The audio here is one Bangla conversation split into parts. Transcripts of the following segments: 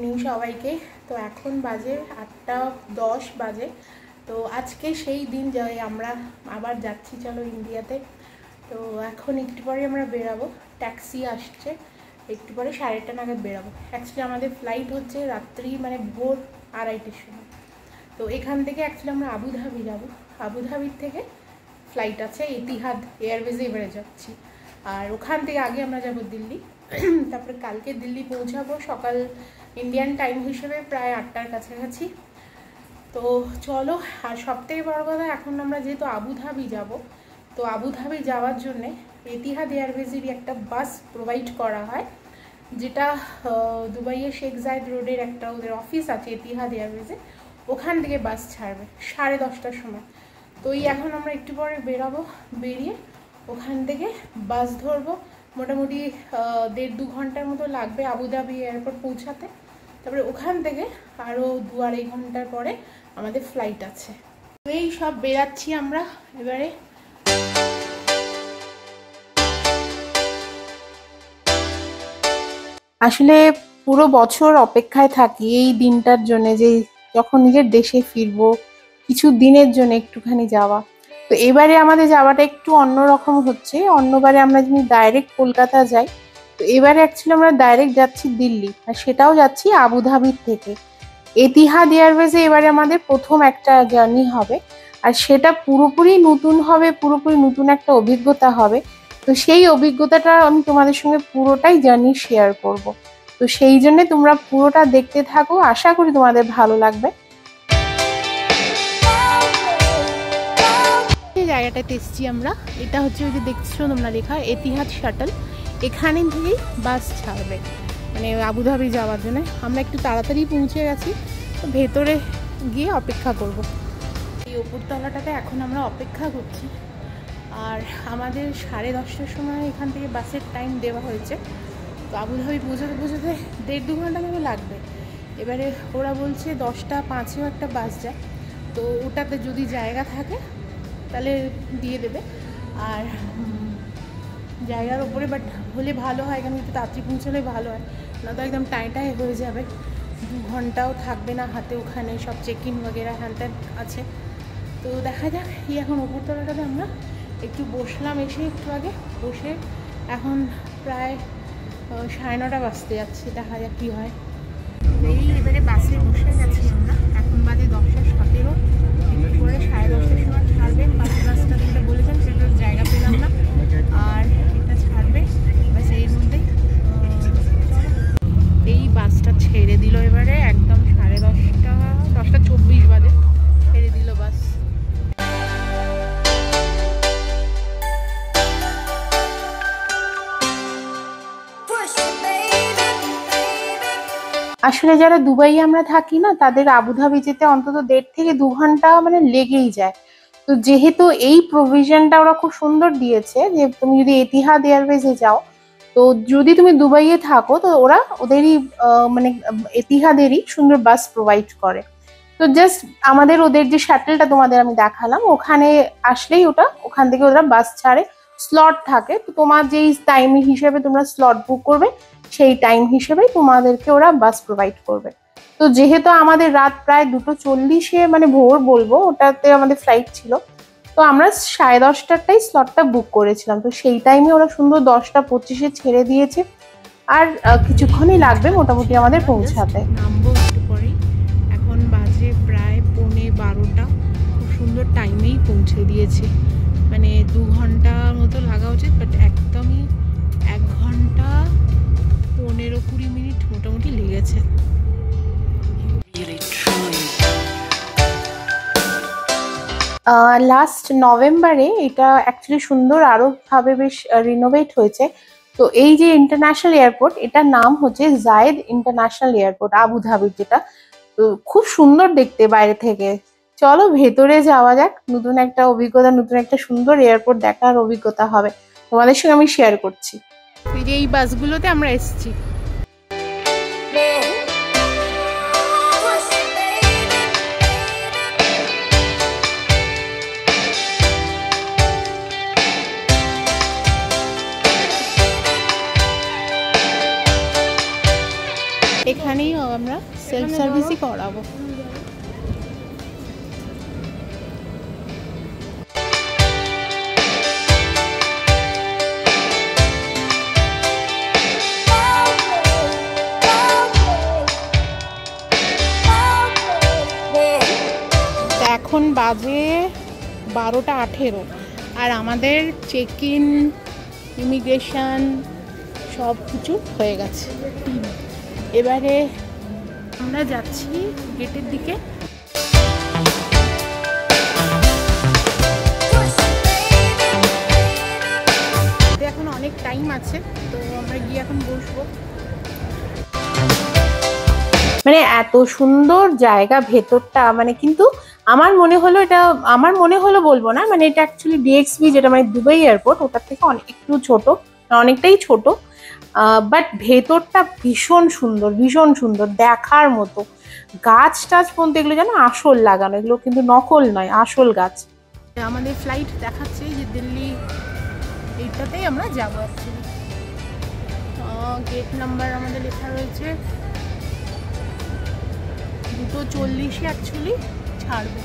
ইভিনিং সবাইকে। তো এখন বাজে 8:10 বাজে। তো আজকে সেই দিন যাই আমরা আবার যাচ্ছি চলো ইন্ডিয়াতে। তো এখন একটু পরে আমরা বেরাবো, ট্যাক্সি আসছে একটু পরে 8:30 নাগাদ বেরাবো। অ্যাকচুয়ালি আমাদের ফ্লাইট হচ্ছে রাত্রি মানে ভোর 2:30টার সময়। তো এখান থেকে অ্যাকচুয়ালি আমরা আবুধাবি যাবো, আবুধাবির থেকে ফ্লাইট আছে এতিহাদ এয়ারওয়েজে এবারে যাচ্ছি। আর ওখান থেকে আগে আমরা যাবো দিল্লি, তারপরে কালকে দিল্লি পৌঁছাবো সকাল ইন্ডিয়ান টাইম হিসেবে প্রায় 8টার কাছাকাছি। তো চলো, আর সবথেকে বড় কথা এখন আমরা যেহেতু আবুধাবি যাব, তো আবুধাবি যাওয়ার জন্যে এতিহাদ এয়ারওয়েজেরই একটা বাস প্রোভাইড করা হয়, যেটা দুবাইয়ের শেখ জায়েদ রোডের একটা ওদের অফিস আছে এতিহাদ এয়ারওয়েজে, ওখান থেকে বাস ছাড়বে 10:30টার সময়। তো এখন আমরা একটু পরে বেরাবো, বেরিয়ে ওখান থেকে বাস ধরবো। মোটামুটি 1.5-2 ঘন্টার মতো লাগবে আবুধাবি এয়ারপোর্ট পৌঁছাতে। তারপরে ওখান থেকে আরও 2-2.5 ঘন্টার পরে আমাদের ফ্লাইট আছে। এই সব বেরাচ্ছি আমরা এবারে। আসলে পুরো বছর অপেক্ষায় থাকি এই দিনটার জন্য, যে যখন নিজের দেশে ফিরবো, কিছু দিনের জন্য একটুখানি যাওয়া। তো এবারে আমাদের যাওয়াটা একটু অন্যরকম হচ্ছে। অন্যবারে আমরা যদি ডাইরেক্ট কলকাতা যাই, তো এবারে অ্যাকচুয়ালি আমরা ডাইরেক্ট যাচ্ছি দিল্লি, আর সেটাও যাচ্ছি আবুধাবির থেকে। এতিহাদ এয়ারওয়েজে এবারে আমাদের প্রথম একটা জার্নি হবে, আর সেটা পুরোপুরি নতুন হবে, পুরোপুরি নতুন একটা অভিজ্ঞতা হবে। তো সেই অভিজ্ঞতাটা আমি তোমাদের সঙ্গে পুরোটাই জার্নি শেয়ার করব। তো সেই জন্য তোমরা পুরোটা দেখতে থাকো, আশা করি তোমাদের ভালো লাগবে। এই জায়গাটাতে এসছি আমরা, এটা হচ্ছে ওই যে দেখছো তোমরা লেখা এতিহাদ শাটল, এখানে থেকেই বাস ছাড়বে মানে আবুধাবি যাওয়ার জন্য। আমরা একটু তাড়াতাড়ি পৌঁছে গেছি, তো ভেতরে গিয়ে অপেক্ষা করব। এই ওপরতলাটাতে এখন আমরা অপেক্ষা করছি। আর আমাদের 10:30টার সময় এখান থেকে বাসের টাইম দেওয়া হয়েছে। তো আবুধাবি পৌঁছাতে 1.5-2 ঘন্টা মতো লাগবে। এবারে ওরা বলছে 10:05-এও একটা বাস যায়, তো ওটাতে যদি জায়গা থাকে তাহলে দিয়ে দেবে। আর জায়গার ওপরে বাট হলে ভালো হয়, কারণ একটু তাড়াতাড়ি পৌঁছালে ভালো হয়, না তো একদম টাইটাই হয়ে যাবে। 2 ঘন্টাও থাকবে না হাতে, ওখানে সব চেক ইন বগেরা হ্যান ত্যান আছে। তো দেখা যাক। এই এখন ওপরতলাটাতে আমরা একটু বসলাম, এসে একটু আগে বসে এখন প্রায় 9:30 বাজতে যাচ্ছে, দেখা যাক কী হয়। এই এবারে বাসে বসে গেছি আমরা, এখন বাজে 10:17। একটু করে 10:30টার সময় ছাড়বে বাসটা, যেটা বলেছেন সেটার জায়গা পেলাম না, আর এটা ছাড়বে বাস এর মধ্যেই। এই বাসটা ছেড়ে দিল এবারে একদম 10:30 বাজে ছেড়ে দিল বাস। আসলে যারা দুবাই আমরা থাকি না, তাদের আবুধাবি যেতে অন্তত 1.5-2 ঘন্টা মানে লেগেই যায়। তো যেহেতু এই প্রভিশনটা ওরা খুব সুন্দর দিয়েছে, যে তুমি যদি এতিহাদ এয়ারওয়েজে যাও, তো যদি তুমি দুবাইয়ে থাকো, তো ওরা ওদেরই মানে এতিহাদেরই সুন্দর বাস প্রোভাইড করে। তো জাস্ট আমাদের ওদের যে শাটলটা তোমাদের আমি দেখালাম, ওখানে আসলেই ওখান থেকে ওরা বাস ছাড়ে, স্লট থাকে। তো তোমার যেই টাইম হিসেবে তোমরা স্লট বুক করবে, সেই টাইম হিসেবেই তোমাদেরকে ওরা বাস প্রোভাইড করবে। তো যেহেতু আমাদের রাত প্রায় 2:40-এ মানে ভোর বলবো, ওটাতে আমাদের ফ্লাইট ছিল, তো আমরা 10:30টারটাই স্লটটা বুক করেছিলাম। তো সেই টাইমে ওরা সুন্দর 10:25-এ ছেড়ে দিয়েছে, আর কিছুক্ষণই লাগবে মোটামুটি আমাদের পৌঁছাতে। নামবো একটু পরেই, এখন বাজে প্রায় 11:15। খুব সুন্দর টাইমেই পৌঁছে দিয়েছে, মানে 2 ঘন্টা মতো লাগা উচিত, বাট একদমই 1 ঘন্টা 15-20 মিনিট মোটামুটি লেগেছে। লাস্ট নভেম্বরে এটা অ্যাকচুয়ালি সুন্দর আরো ভাবে বেশ রিনোভেট হয়েছে। তো এই যে ইন্টারন্যাশনাল এয়ারপোর্ট, এটার নাম হচ্ছে জায়েদ ইন্টারন্যাশনাল এয়ারপোর্ট আবুধাবির, যেটা খুব সুন্দর দেখতে বাইরে থেকে। চলো ভেতরে যাওয়া যাক, নতুন একটা অভিজ্ঞতা, নতুন একটা সুন্দর এয়ারপোর্ট দেখার অভিজ্ঞতা হবে, তোমাদের সঙ্গে আমি শেয়ার করছি। এই যে এই বাসগুলোতে আমরা এসেছি। এখানেই আমরা সেলফ সার্ভিসই করাবো। এখন বাজে 12:18 আর আমাদের চেক ইন, ইমিগ্রেশন সব কিছু হয়ে গেছে। এবারে আমরা যাচ্ছি গেটের দিকে। এখন অনেক টাইম আছে, তো আমরা গিয়ে এখন বসবো। মানে এত সুন্দর জায়গা ভেতরটা, মানে কিন্তু আমার মনে হলো বলবো না, মানে এটা অ্যাকচুয়ালি ডিএক্সবি, যেটা মানে দুবাই এয়ারপোর্ট, ওটার থেকে একটু ছোট, অনেকটাই ছোট, বাট ভেতরটা ভীষণ সুন্দর দেখার মতো। গাছ টাছ পর্যন্ত এগুলো যেন আসল লাগানো, এগুলো কিন্তু নকল নয়, আসল গাছ। আমাদের ফ্লাইট দেখাচ্ছে যে দিল্লি, এইটাতেই আমরা যাবো অ্যাকচুয়ালি। গেট নাম্বার আমাদের লেখা রয়েছে 2:40 অ্যাকচুয়ালি ছাড়বে।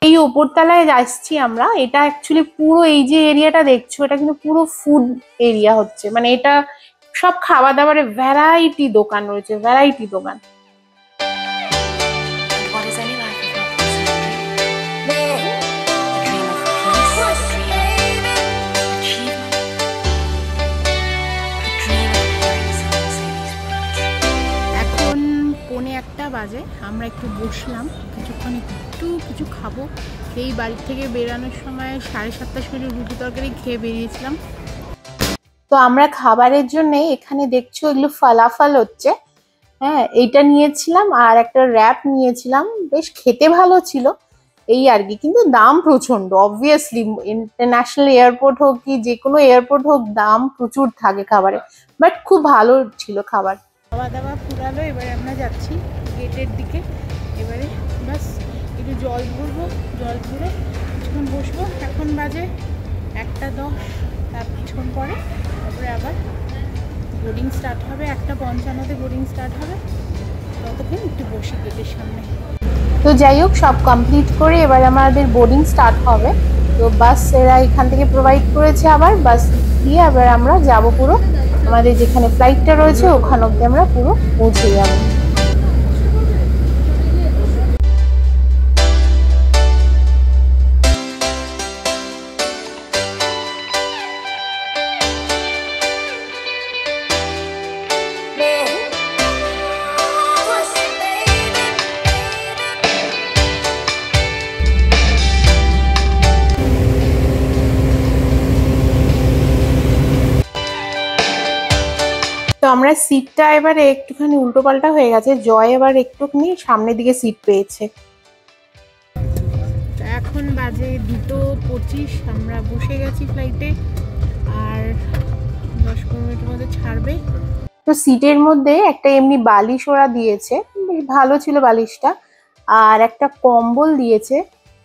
এই উপরতলায় আসছি আমরা। এটা অ্যাকচুয়ালি পুরো এই যে এরিয়াটা দেখছো, এটা কিন্তু পুরো ফুড এরিয়া হচ্ছে, মানে এটা সব খাওয়া দাওয়ারের ভ্যারাইটি দোকান রয়েছে, ভ্যারাইটি দোকান। এখন 1:45 বাজে, আমরা একটু বসলাম কিছুক্ষণ, কিছু খাবো। এই বাড়ি থেকে বেরানোর সময় 7:30 সময় রুটি তরকারি খেয়ে বেরিয়েছিলাম। তো আমরা খাবারের জন্য এখানে দেখছো এগুলো ফালাফাল হচ্ছে, হ্যাঁ এইটা নিয়েছিলাম, আর একটা র্যাপ নিয়েছিলাম, বেশ খেতে ভালো ছিল এই আর কি। কিন্তু দাম প্রচন্ড, অবভিয়াসলি ইন্টারন্যাশনাল এয়ারপোর্ট হোক কি যে কোনো এয়ারপোর্ট হোক, দাম প্রচুর থাকে খাবারে, বাট খুব ভালো ছিল খাবার। খাওয়া দাওয়া পুরালো, এবারে আমরা যাচ্ছি গেটের দিকে। এবারে বাস একটু জল ভরবো, জল ভরে কিছুক্ষণ বসবো। এখন বাজে 1:10, তার কিছুক্ষণ পরে তারপরে আবার বোর্ডিং স্টার্ট হবে। 1:55-তে বোর্ডিং স্টার্ট হবে, ততক্ষণ একটু বসি গেটের সামনে। তো যাই হোক, সব কমপ্লিট করে এবার আমাদের বোর্ডিং স্টার্ট হবে। তো বাস এরা এখান থেকে প্রোভাইড করেছে, আবার বাস দিয়ে আবার আমরা যাব পুরো আমাদের যেখানে ফ্লাইটটা রয়েছে ওখান অব্দি আমরা পুরো পৌঁছে যাব। তো আমরা সিটটা এবারে একটুখানি উল্টো পাল্টা হয়ে গেছে, জয় এবার একটুখানি সামনের দিকে সিট পেয়েছে। এখন বাজে 2:25, আমরা বসে গেছি ফ্লাইটে, আর 10-15 মিনিটের মধ্যে ছাড়বে। তো সিটের মধ্যে একটা এমনি বালিশ ওরা দিয়েছে, বেশ ভালো ছিল বালিশটা, আর একটা কম্বল দিয়েছে,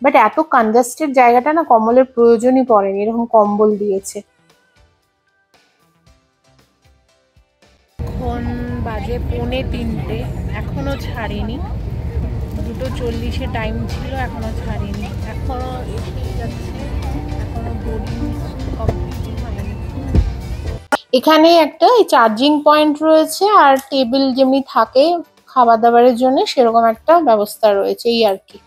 বাট এত কনজাস্টেড জায়গাটা না, কম্বলের প্রয়োজনই পড়েনি, এরকম কম্বল দিয়েছে। এখন বাজে 2:45, এখনো ছাড়েনি। 2:40 টাইম ছিল, এখনো ছাড়েনি, এখনো এসেই যাচ্ছে, এখনো বোর্ডিং কমপ্লিট হয়নি। এখানে একটা চার্জিং পয়েন্ট রয়েছে, আর টেবিল যেমনি থাকে খাবার দাবারের জন্য সেরকম একটা ব্যবস্থা রয়েছে, এই আর কি।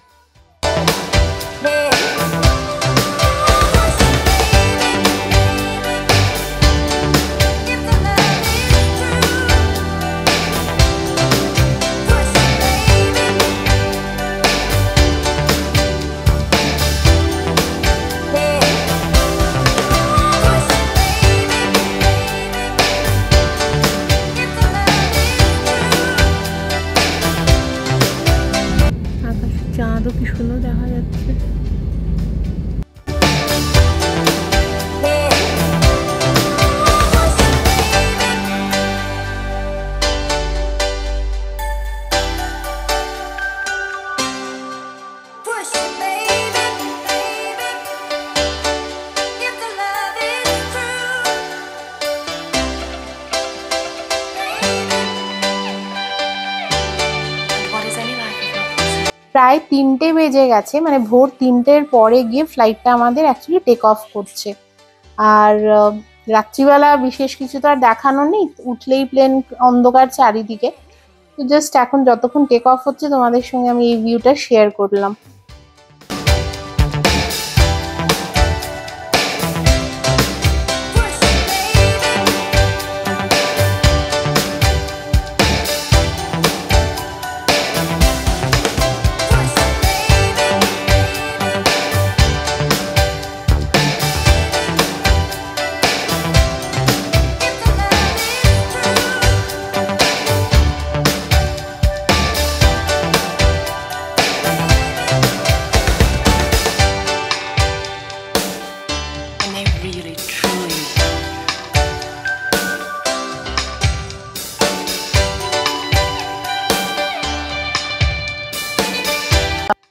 চাঁদও কি সুন্দর দেখা যাচ্ছে। প্রায় 3টে বেজে গেছে, মানে ভোর 3টের পরে গিয়ে ফ্লাইটটা আমাদের অ্যাকচুয়ালি টেক অফ করছে। আর রাত্রিবেলা বিশেষ কিছু তো আর দেখানো নেই, উঠলেই প্লেন অন্ধকার চারিদিকে। তো জাস্ট এখন যতক্ষণ টেক অফ হচ্ছে তোমাদের সঙ্গে আমি এই ভিউটা শেয়ার করলাম।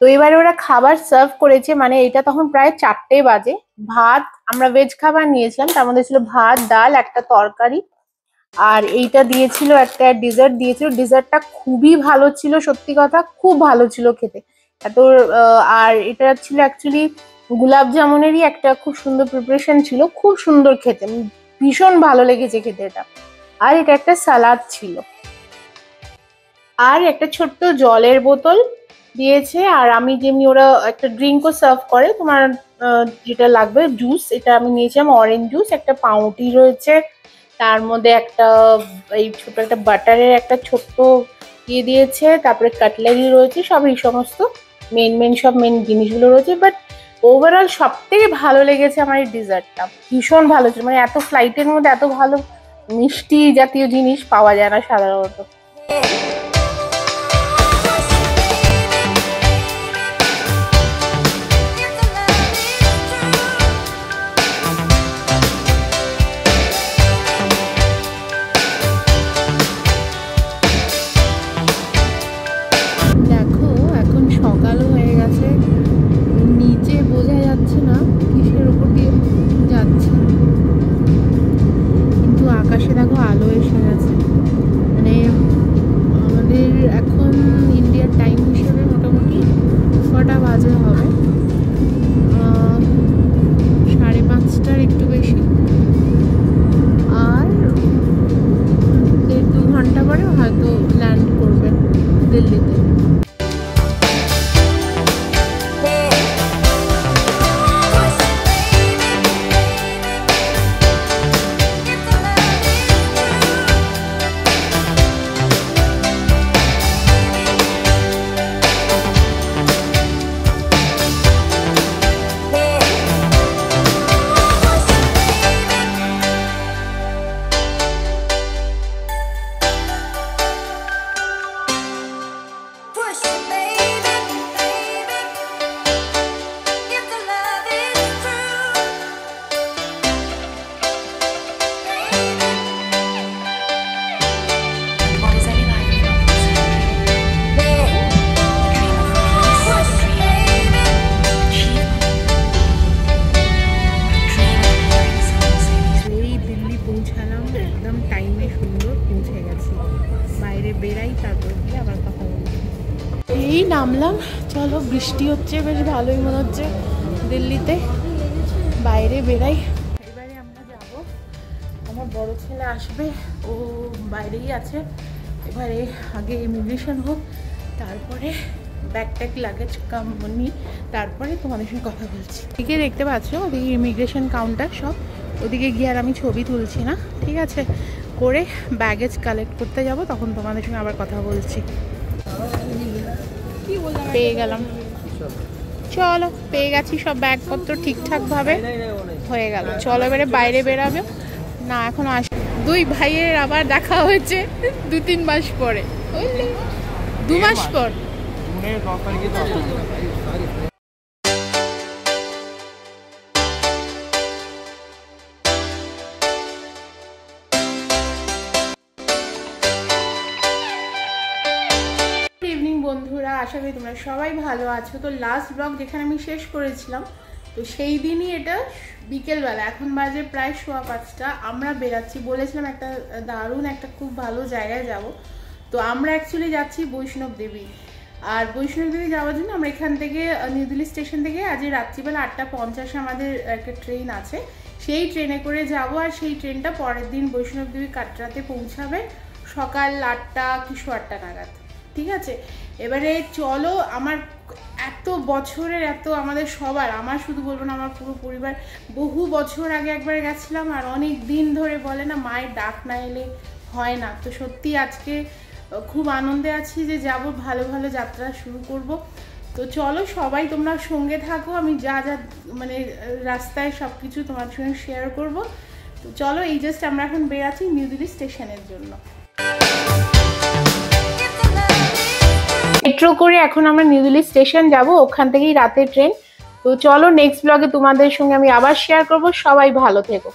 তো এবারে ওরা খাবার সার্ভ করেছে, মানে এটা তখন প্রায় 4টে বাজে। ভাত, আমরা ভেজ খাবার নিয়েছিলাম, তার মধ্যে ছিল ভাত, ডাল, একটা তরকারি, আর এইটা দিয়েছিল একটা ডেজার্ট দিয়েছিল। ডেজার্টটা খুবই ভালো ছিল, সত্যি কথা খুব ভালো ছিল খেতে। এত আর এটা ছিল অ্যাকচুয়ালি গোলাপ জামুনেরই একটা খুব সুন্দর প্রিপারেশন ছিল, খুব সুন্দর খেতে, ভীষণ ভালো লেগেছে খেতে এটা। আর এটা একটা সালাদ ছিল, আর একটা ছোট্ট জলের বোতল দিয়েছে। আর আমি যেমনি ওরা একটা ড্রিঙ্কও সার্ভ করে, তোমার যেটা লাগবে জুস, এটা আমি নিয়েছিলাম অরেঞ্জ জুস। একটা পাউরুটি রয়েছে, তার মধ্যে একটা এই ছোট একটা বাটারের একটা ছোট্ট ইয়ে দিয়েছে, তারপরে কাটলারি রয়েছে, সব এই সমস্ত সব মেন জিনিসগুলো রয়েছে। বাট ওভারঅল সব থেকে ভালো লেগেছে আমার এই ডেজার্টটা, ভীষণ ভালো ছিল। মানে এত ফ্লাইটের মধ্যে এত ভালো মিষ্টি জাতীয় জিনিস পাওয়া যায় না সাধারণত। এই নামলাম, চলো বৃষ্টি হচ্ছে, বেশ ভালোই মনে হচ্ছে দিল্লিতে। বাইরে বেরাই, এবারে আমরা যাব, আমার বড় ছেলে আসবে, ও বাইরেই আছে। এবারে আগে ইমিগ্রেশন হোক, তারপরে ব্যাগ ট্যাগ লাগেজ নিই, তারপরে তোমাদের সঙ্গে কথা বলছি। এদিকে দেখতে পাচ্ছ, ওদিকে ইমিগ্রেশন কাউন্টার সব, ওদিকে গিয়ে আর আমি ছবি তুলছি না, ঠিক আছে, করে ব্যাগেজ কালেক্ট করতে যাব, তখন তোমাদের সঙ্গে আবার কথা বলছি। পেয়ে গেলাম, চলো পেয়ে গেছি সব ব্যাগপত্র ঠিকঠাক ভাবে হয়ে গেল। চলো এবারে বাইরে বেরাবে না, এখন আস। দুই ভাইয়ের আবার দেখা হয়েছে 2-3 মাস পরে, 2 মাস পর। বন্ধুরা, আশা করি তোমরা সবাই ভালো আছো। তো লাস্ট ব্লগ যেখানে আমি শেষ করেছিলাম, তো সেই দিনই এটা বিকেলবেলা, এখন বাজে প্রায় 5:15, আমরা বেরাচ্ছি। বলেছিলাম একটা দারুণ একটা খুব ভালো জায়গায় যাব, তো আমরা অ্যাকচুয়ালি যাচ্ছি বৈষ্ণব দেবী। আর বৈষ্ণবদেবী যাওয়ার জন্য আমরা এখান থেকে নিউ দিল্লি স্টেশন থেকে আজ রাত্রিবেলা 8:50 আমাদের একটা ট্রেন আছে, সেই ট্রেনে করে যাব। আর সেই ট্রেনটা পরের দিন বৈষ্ণবদেবী কাটরাতে পৌঁছাবে সকাল 8টা কি 8টা নাগাদ। ঠিক আছে, এবারে চলো। আমার এত বছরের এত আমাদের সবার, আমার শুধু বলবো না, আমার পুরো পরিবার বহু বছর আগে একবার গেছিলাম, আর অনেক দিন ধরে বলে না মায়ের ডাক না এলে হয় না। তো সত্যি আজকে খুব আনন্দে আছি যে যাব, ভালো ভালো যাত্রা শুরু করব। তো চলো সবাই তোমরা সঙ্গে থাকো, আমি যা যা মানে রাস্তায় সব কিছু তোমার সঙ্গে শেয়ার করব। তো চলো, এই জাস্ট আমরা এখন বেরাচ্ছি নিউ দিল্লি স্টেশনের জন্য। মেট্রো করে এখন আমরা নিউ দিল্লি স্টেশন যাব, ওখান থেকেই রাতের ট্রেন। তো চলো নেক্সট ব্লগে তোমাদের সঙ্গে আমি আবার শেয়ার করব। সবাই ভালো থেকো।